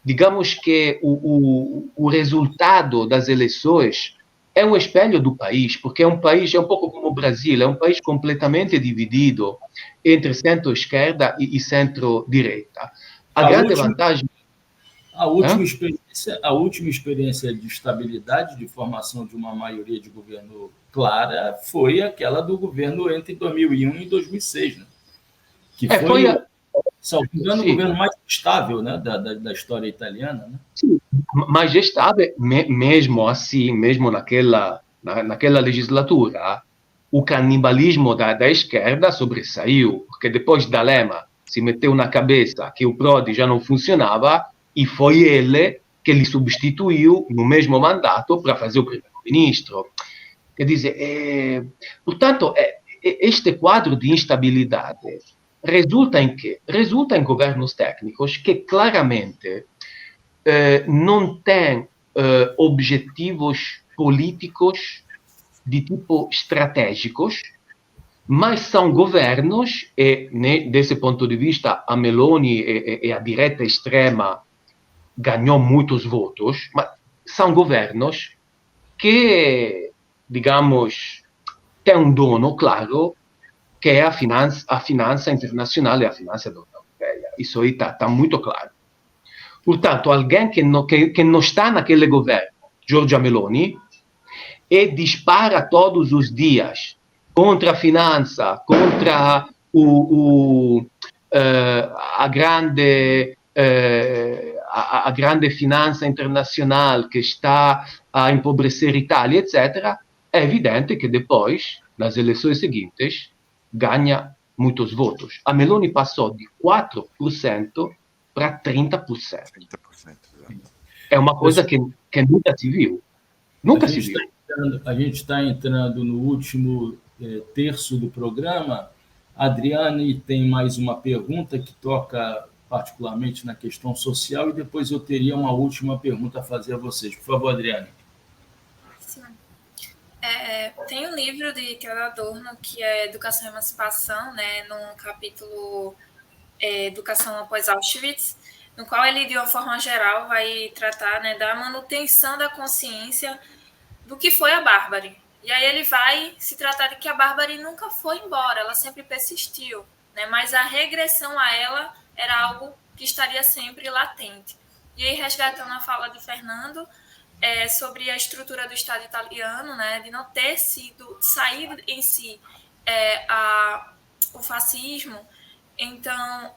digamos que o resultado das eleições é um espelho do país, porque é um país, é um pouco como o Brasil, é um país completamente dividido entre centro-esquerda e centro-direita. A grande vantagem... A última experiência de estabilidade, de formação de uma maioria de governo clara, foi aquela do governo entre 2001 e 2006, né? Que foi salvo engano, o governo mais estável, né, da história italiana. Né? Sim, mais estável, mesmo assim, mesmo naquela legislatura, o canibalismo da esquerda sobressaiu, porque depois D'Alema se meteu na cabeça que o Prodi já não funcionava e foi ele que lhe substituiu no mesmo mandato para fazer o primeiro-ministro. Quer dizer, portanto, este quadro de instabilidade resulta em quê? Resulta em governos técnicos que claramente não têm objetivos políticos de tipo estratégicos, mas são governos, e desse ponto de vista a Meloni e a direita extrema ganhou muitos votos, mas são governos que, digamos, têm um dono claro, que é a finança internacional e a finança europeia. Isso aí está muito claro. Portanto, alguém que não está naquele governo, Giorgia Meloni, e dispara todos os dias contra a finança, contra a grande finança internacional que está a empobrecer a Itália, etc., é evidente que depois, nas eleições seguintes, ganha muitos votos. A Meloni passou de 4% para 30%. 30%, exato. É uma coisa que nunca se viu. Nunca se viu. A gente está entrando no último terço do programa. A Adriane tem mais uma pergunta que toca particularmente na questão social, e depois eu teria uma última pergunta a fazer a vocês. Por favor, Adriane. Sim. Tem um livro de Theodor Adorno, que é Educação e Emancipação, né, no capítulo Educação após Auschwitz, no qual ele, de uma forma geral, vai tratar, né, da manutenção da consciência do que foi a bárbare. E aí ele vai se tratar de que a bárbare nunca foi embora, ela sempre persistiu, né, mas a regressão a ela era algo que estaria sempre latente. E aí, resgatando a fala de Fernando, sobre a estrutura do Estado italiano, né, de não ter saído em si o fascismo. Então,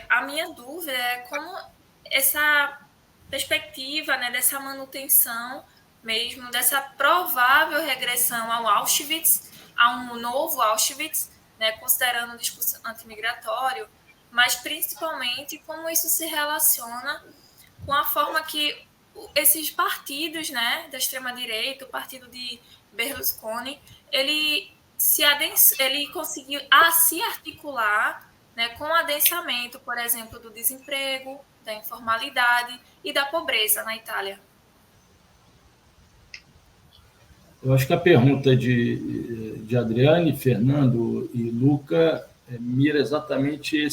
a minha dúvida é como essa perspectiva, né, dessa manutenção mesmo, dessa provável regressão ao Auschwitz, a um novo Auschwitz, né, considerando o discurso antimigratório, mas principalmente como isso se relaciona com a forma que esses partidos, né, da extrema-direita, o partido de Berlusconi, ele conseguiu se articular, né, com o adensamento, por exemplo, do desemprego, da informalidade e da pobreza na Itália. Eu acho que a pergunta de Adriane, Fernando e Luca mira exatamente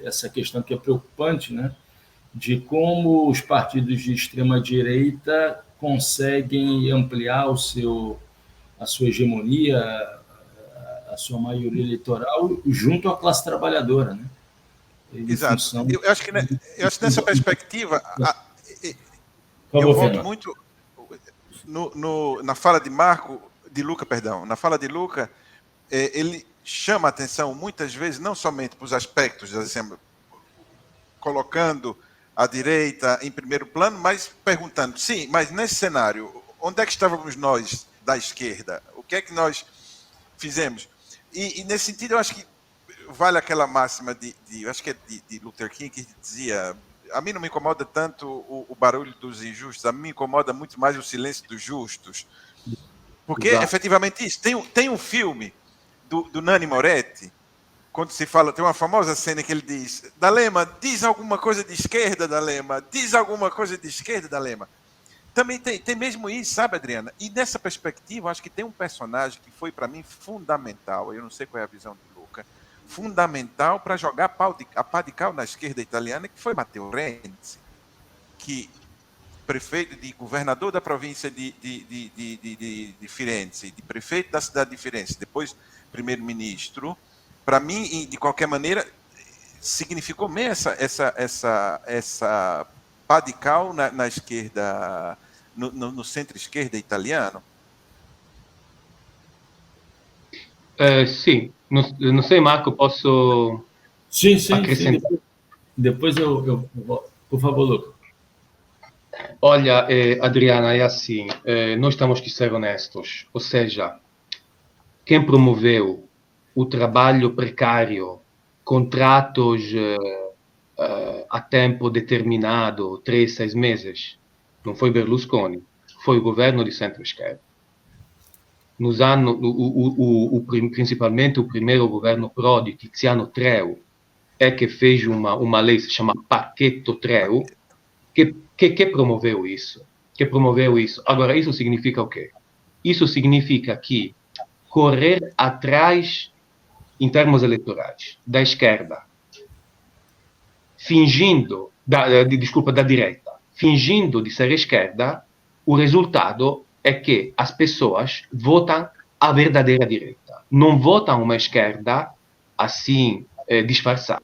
essa questão que é preocupante, né? De como os partidos de extrema-direita conseguem ampliar a sua hegemonia, a sua maioria eleitoral, junto à classe trabalhora, né? Exato. Eu acho que nessa perspectiva, eu volto muito na fala de Luca, ele chama a atenção muitas vezes, não somente para os aspectos, assim, colocando a direita em primeiro plano, mas perguntando, sim, mas nesse cenário, onde é que estávamos nós da esquerda? O que é que nós fizemos? E nesse sentido, eu acho que vale aquela máxima acho que é de Luther King, que dizia: a mim não me incomoda tanto o barulho dos injustos, a mim me incomoda muito mais o silêncio dos justos. Porque, efetivamente, isso. Tem um filme do Nanni Moretti, quando se fala, tem uma famosa cena que ele diz: D'Alema, diz alguma coisa de esquerda, D'Alema, diz alguma coisa de esquerda, D'Alema. Também tem mesmo isso, sabe, Adriana? E nessa perspectiva, acho que tem um personagem que foi, para mim, fundamental. Eu não sei qual é a visão de Luca. Fundamental para jogar a pá de cal na esquerda italiana, que foi Matteo Renzi, que governador da província de Firenze, de prefeito da cidade de Firenze, depois primeiro-ministro. Para mim, de qualquer maneira, significou meio essa pá de cal na esquerda, no centro-esquerda italiano. Sim, não sei, Marco, posso acrescentar? Sim. Depois eu por favor, Luca. Olha, Adriana, é assim, nós temos que ser honestos, ou seja, quem promoveu o trabalho precário, contratos a tempo determinado, 3, 6 meses, não foi Berlusconi, foi o governo de centro-esquerda. Nos anos, principalmente o primeiro governo Prodi, Tiziano Treu, é que fez uma lei que se chama Pacchetto Treu, que promoveu isso. Agora, isso significa o quê? Isso significa que correr atrás, em termos eleitorais, da esquerda, da direita, fingindo de ser esquerda, o resultado é que as pessoas votam a verdadeira direita. Não votam uma esquerda assim, disfarçada.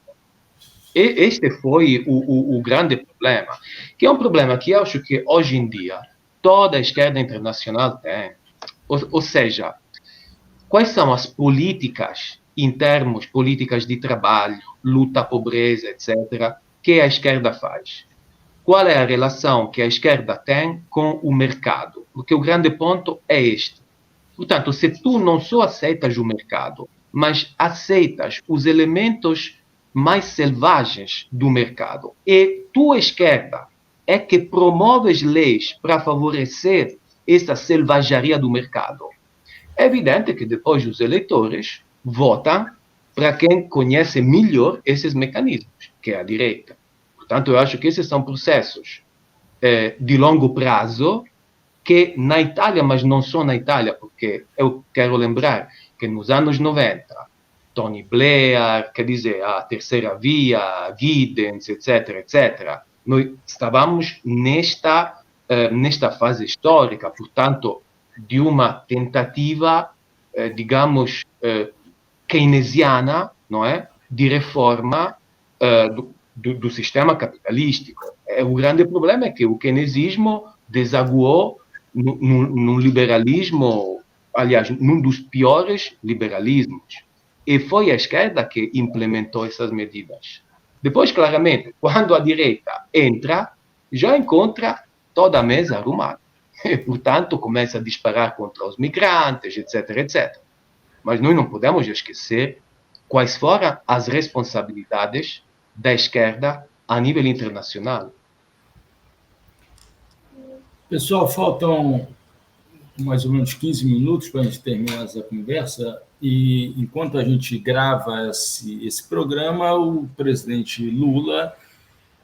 E este foi o grande problema, que é um problema que eu acho que hoje em dia toda a esquerda internacional tem. Ou seja, quais são as políticas, em termos políticas de trabalho, luta à pobreza, etc., que a esquerda faz? Qual é a relação que a esquerda tem com o mercado? Porque o grande ponto é este. Portanto, se tu não só aceitas o mercado, mas aceitas os elementos mais selvagens do mercado, e tua esquerda é que promove leis para favorecer essa selvageria do mercado. É evidente que depois os eleitores votam para quem conhece melhor esses mecanismos, que é a direita. Portanto, eu acho que esses são processos de longo prazo que na Itália, mas não só na Itália, porque eu quero lembrar que nos anos 90, Tony Blair, quer dizer, a Terceira Via, Giddens, etc., nós estávamos nesta fase histórica, portanto, de uma tentativa, digamos, keynesiana, não é? De reforma do sistema capitalístico. O grande problema é que o keynesismo desaguou num liberalismo, aliás, num dos piores liberalismos. E foi a esquerda que implementou essas medidas. Depois, claramente, quando a direita entra, já encontra toda a mesa arrumada. E, portanto, começa a disparar contra os migrantes, etc. Mas nós não podemos esquecer quais foram as responsabilidades da esquerda a nível internacional. Pessoal, faltam mais ou menos 15 minutos para a gente terminar essa conversa, e enquanto a gente grava esse programa, o presidente Lula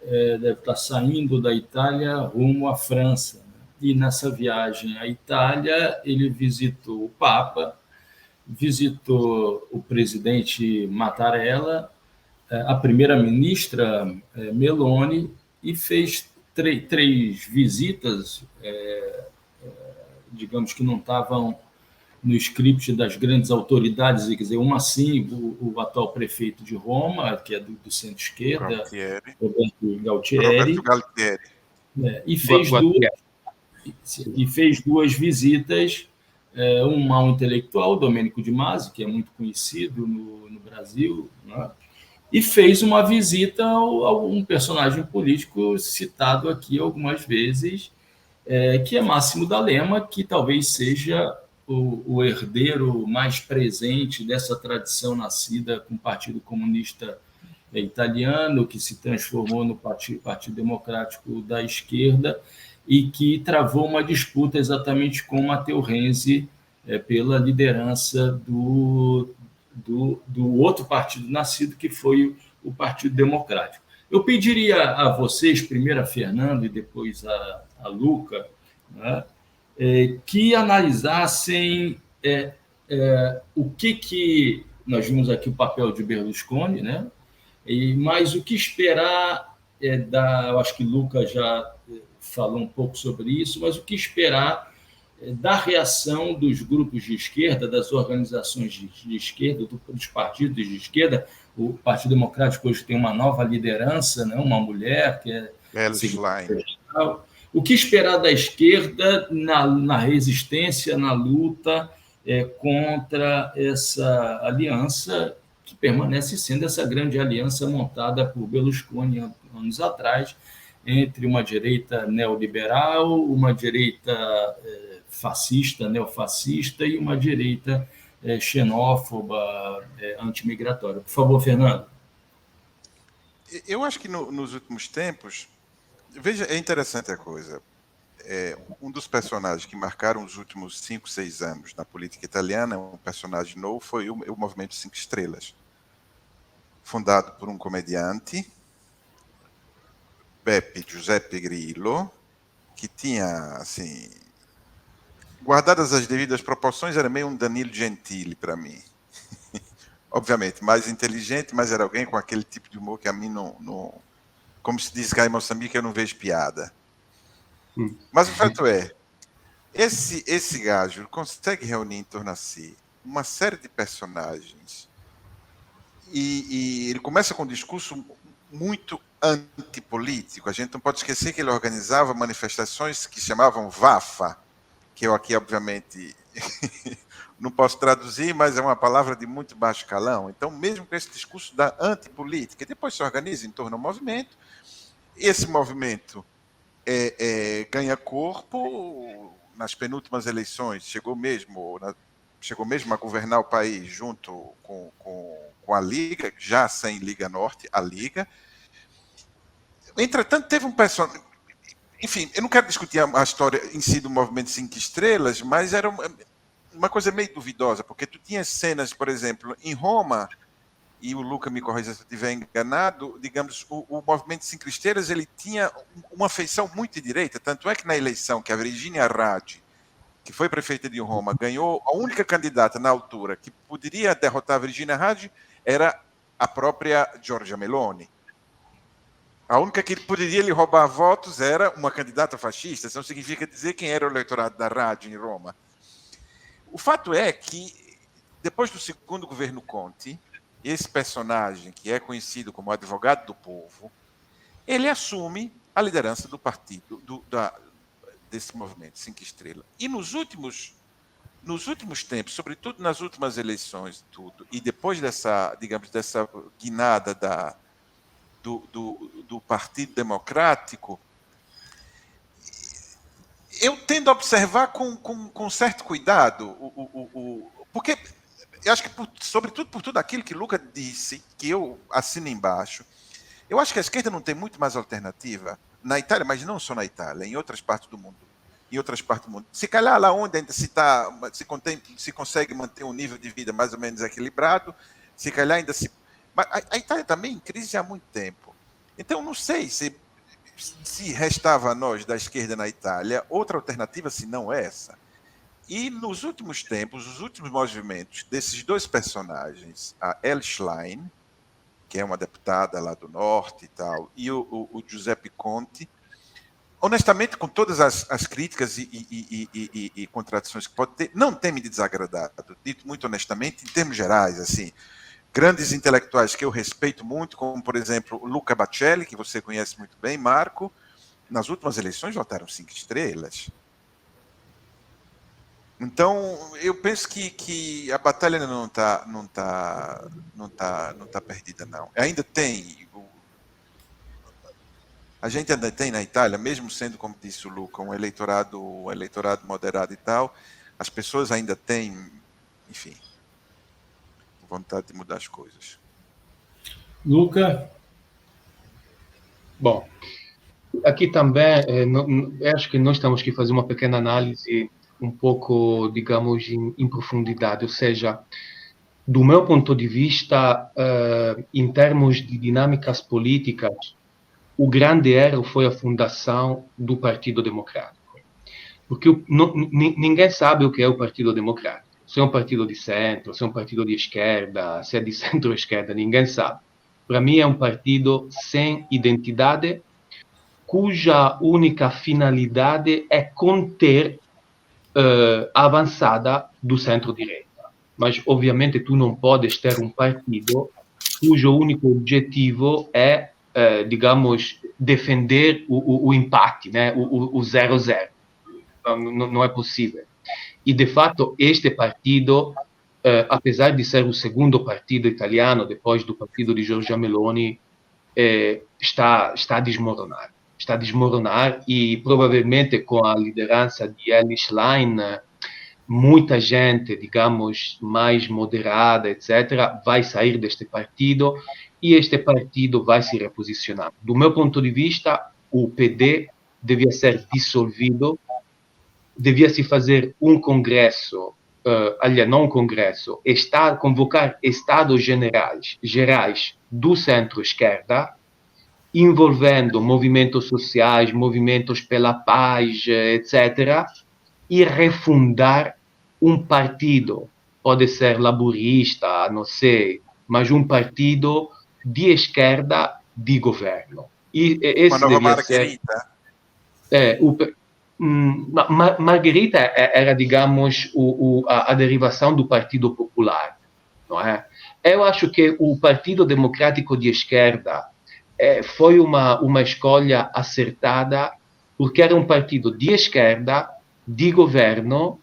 deve estar saindo da Itália rumo à França. E nessa viagem à Itália, ele visitou o Papa, visitou o presidente Mattarella, a primeira-ministra Meloni, e fez três visitas, digamos que não estavam no script das grandes autoridades, quer dizer, uma sim, o atual prefeito de Roma, que é do centro-esquerda, Roberto Galtieri, e fez duas visitas, uma ao intelectual, Domênico de Masi, que é muito conhecido no Brasil, né? E fez uma visita a um personagem político citado aqui algumas vezes, que é Máximo D'Alema, que talvez seja o herdeiro mais presente dessa tradição nascida com o Partido Comunista Italiano, que se transformou no Partido Democrático da Esquerda e que travou uma disputa exatamente com Matteo Renzi pela liderança do outro partido nascido, que foi o Partido Democrático. Eu pediria a vocês, primeiro a Fernando e depois a Luca, né, que analisassem o que nós vimos aqui, o papel de Berlusconi, né, mas o que esperar eu acho que Luca já falou um pouco sobre isso, mas o que esperar da reação dos grupos de esquerda, das organizações de esquerda, dos partidos de esquerda. O Partido Democrático hoje tem uma nova liderança, né? Uma mulher que é o que esperar da esquerda na resistência, na luta contra essa aliança que permanece sendo essa grande aliança montada por Berlusconi anos atrás, entre uma direita neoliberal, uma direita fascista, neofascista e uma direita xenófoba, antimigratória. Por favor, Fernando. Eu acho que nos últimos tempos, veja, é interessante a coisa. Um dos personagens que marcaram os últimos 5, 6 anos na política italiana, um personagem novo, foi o Movimento 5 Estrelas, fundado por um comediante, Giuseppe Grillo, que tinha, assim, guardadas as devidas proporções, era meio um Danilo Gentili para mim. Obviamente, mais inteligente, mas era alguém com aquele tipo de humor que a mim não... Como se diz cá em Moçambique, eu não vejo piada. Mas o fato é, esse gajo consegue reunir em torno a si uma série de personagens e ele começa com um discurso muito antipolítico. A gente não pode esquecer que ele organizava manifestações que chamavam VAFA, que eu aqui, obviamente, não posso traduzir, mas é uma palavra de muito baixo calão. Então, mesmo com esse discurso da antipolítica, depois se organiza em torno ao movimento, esse movimento ganha corpo nas penúltimas eleições, chegou mesmo a governar o país junto com a Liga, já sem Liga Norte, a Liga. Entretanto, teve um personagem... enfim, eu não quero discutir a história em si do Movimento 5 Estrelas, mas era uma coisa meio duvidosa, porque tu tinha cenas, por exemplo, em Roma, e o Luca me corrija se eu estiver enganado, digamos, o Movimento 5 Estrelas ele tinha uma feição muito de direita, tanto é que na eleição que a Virginia Raggi, que foi prefeita de Roma, ganhou, a única candidata na altura que poderia derrotar a Virginia Raggi era a própria Giorgia Meloni. A única que poderia lhe roubar votos era uma candidata fascista, isso não significa dizer quem era o eleitorado da Raggi em Roma. O fato é que, depois do segundo governo Conte, esse personagem, que é conhecido como advogado do povo, ele assume a liderança do partido, desse movimento 5 Estrelas. E nos últimos tempos, sobretudo nas últimas eleições, e depois dessa, digamos, dessa guinada do Partido Democrático, eu tendo a observar com certo cuidado, porque eu acho que, sobretudo por tudo aquilo que Luca disse, que eu assino embaixo, eu acho que a esquerda não tem muito mais alternativa na Itália, mas não só na Itália, em outras partes do mundo. Se calhar lá onde ainda se consegue manter um nível de vida mais ou menos equilibrado, se calhar ainda se... Mas a Itália também em crise há muito tempo. Então, não sei se restava a nós da esquerda na Itália outra alternativa se não essa. E nos últimos tempos, os últimos movimentos desses dois personagens, a Elly Schlein, que é uma deputada lá do norte e tal, e o Giuseppe Conte, honestamente, com todas as críticas e contradições que pode ter, não tem me desagradado, dito muito honestamente, em termos gerais, assim, grandes intelectuais que eu respeito muito, como, por exemplo, o Luca Bacelli, que você conhece muito bem, Marco, nas últimas eleições votaram 5 estrelas. Então, eu penso que a batalha ainda não tá perdida, não. Ainda tem... A gente ainda tem na Itália, mesmo sendo, como disse o Luca, um eleitorado moderado e tal, as pessoas ainda têm, enfim, vontade de mudar as coisas. Luca? Bom, aqui também, acho que nós temos que fazer uma pequena análise um pouco, digamos, em profundidade, ou seja, do meu ponto de vista, em termos de dinâmicas políticas, o grande erro foi a fundação do Partido Democrático. Porque ninguém sabe o que é o Partido Democrático. Se é um partido de centro, se é um partido de esquerda, se é de centro-esquerda, ninguém sabe. Para mim é um partido sem identidade, cuja única finalidade é conter a avançada do centro-direita. Mas, obviamente, tu não podes ter um partido cujo único objetivo é, digamos, defender o empate, né? o 0-0. Não é possível. E, de fato, este partido, apesar de ser o segundo partido italiano, depois do partido de Giorgia Meloni, está a desmoronar. Está a desmoronar e, provavelmente, com a liderança de Elly Schlein, muita gente, digamos, mais moderada, etc., vai sair deste partido e este partido vai se reposicionar. Do meu ponto de vista, o PD devia ser dissolvido, devia se fazer um congresso, aliás, não um congresso, convocar estados gerais do centro-esquerda, envolvendo movimentos sociais, movimentos pela paz, etc., e refundar um partido, pode ser laborista, não sei, mas um partido de esquerda de governo. E esse uma nova Margherita. Margherita era, digamos, a derivação do Partido Popular, não é? Eu acho que o Partido Democrático de Esquerda foi uma escolha acertada, porque era um partido de esquerda, de governo,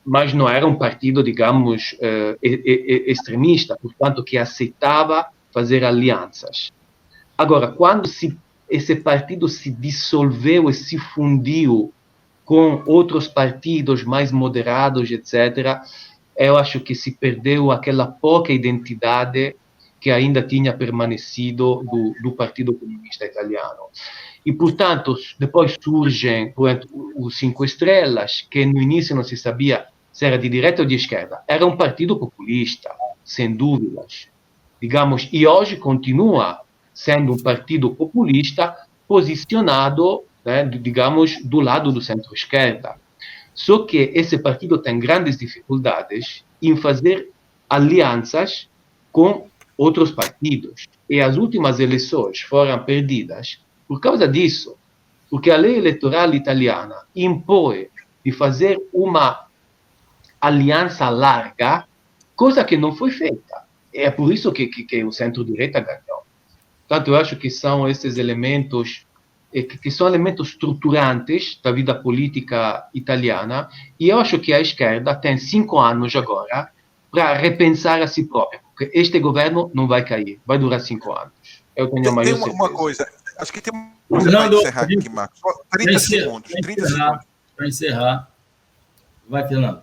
mas não era um partido, digamos, extremista, portanto, que aceitava fazer alianças. Agora, quando esse partido se dissolveu e se fundiu com outros partidos mais moderados, etc., eu acho que se perdeu aquela pouca identidade que ainda tinha permanecido do Partido Comunista Italiano. E, portanto, depois surgem, por exemplo, os Cinco Estrelas, que no início não se sabia se era de direita ou de esquerda. Era um partido populista, sem dúvidas. Digamos, e hoje continua sendo um partido populista posicionado, né, digamos, do lado do centro-esquerda. Só que esse partido tem grandes dificuldades em fazer alianças com outros partidos. E as últimas eleições foram perdidas por causa disso, porque a lei eleitoral italiana impõe de fazer uma aliança larga, coisa que não foi feita. É por isso que o centro-direita ganhou. Portanto, eu acho que são esses elementos que são elementos estruturantes da vida política italiana, e eu acho que a esquerda tem 5 anos agora para repensar a si própria, porque este governo não vai cair, vai durar 5 anos. Eu tenho a maior certeza. Tem uma coisa, acho que tem uma coisa para encerrar aqui, Marcos. 30 segundos. Para encerrar. Vai, Fernando.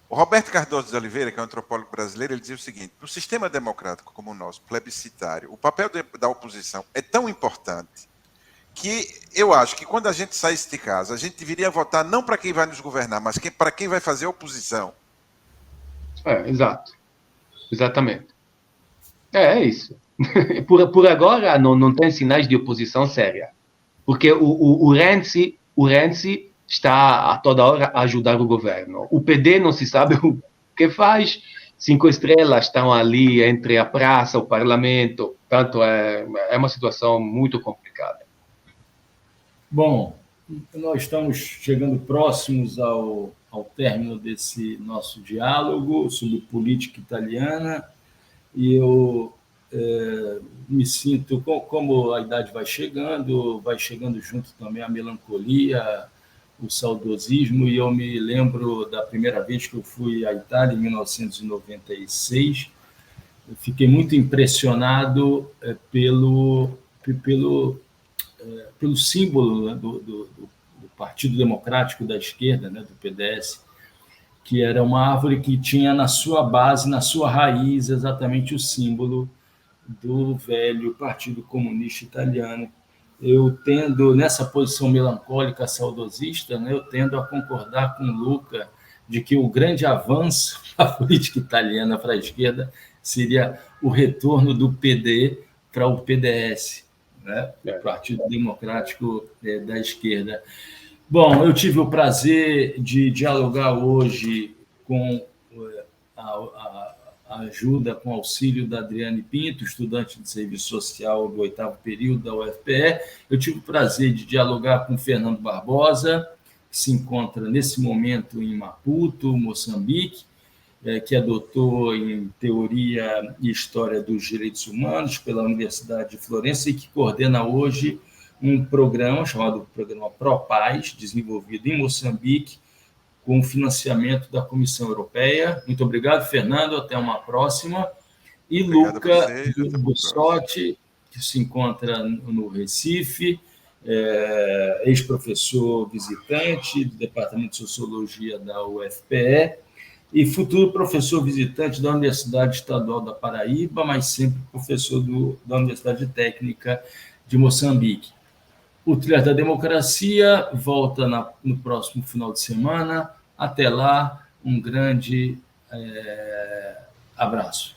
O Roberto Cardoso de Oliveira, que é um antropólogo brasileiro, ele dizia o seguinte: no sistema democrático como o nosso, plebiscitário, o papel da oposição é tão importante que eu acho que quando a gente saísse de casa, a gente deveria votar não para quem vai nos governar, mas para quem vai fazer oposição. Exato. Exatamente. É isso. Por agora, não tem sinais de oposição séria. Porque o Renzi está a toda hora a ajudar o governo. O PD não se sabe o que faz. Cinco Estrelas estão ali entre a praça, o parlamento. Portanto, é uma situação muito complicada. Bom, nós estamos chegando próximos ao término desse nosso diálogo sobre política italiana, e eu me sinto, como a idade vai chegando junto também a melancolia, o saudosismo, e eu me lembro da primeira vez que eu fui à Itália, em 1996, eu fiquei muito impressionado pelo símbolo, né, do Partido Democrático da Esquerda, né, do PDS, que era uma árvore que tinha na sua base, na sua raiz, exatamente o símbolo do velho Partido Comunista Italiano. Eu tendo, nessa posição melancólica, saudosista, né, eu tendo a concordar com o Luca de que o grande avanço da política italiana para a esquerda seria o retorno do PD para o PDS, né? O Partido Democrático da Esquerda. Bom, eu tive o prazer de dialogar hoje com a ajuda, com o auxílio da Adriane Pinto, estudante de serviço social do 8º período da UFPE. Eu tive o prazer de dialogar com o Fernando Barbosa, que se encontra nesse momento em Maputo, Moçambique, que é doutor em Teoria e História dos Direitos Humanos pela Universidade de Florença e que coordena hoje um programa chamado Programa ProPaz, desenvolvido em Moçambique, com financiamento da Comissão Europeia. Muito obrigado, Fernando. Até uma próxima. E obrigado Luca Bussotti, que se encontra no Recife, ex-professor visitante do Departamento de Sociologia da UFPE e futuro professor visitante da Universidade Estadual da Paraíba, mas sempre professor da Universidade Técnica de Moçambique. O Trilhas da Democracia volta no próximo final de semana. Até lá, um grande abraço.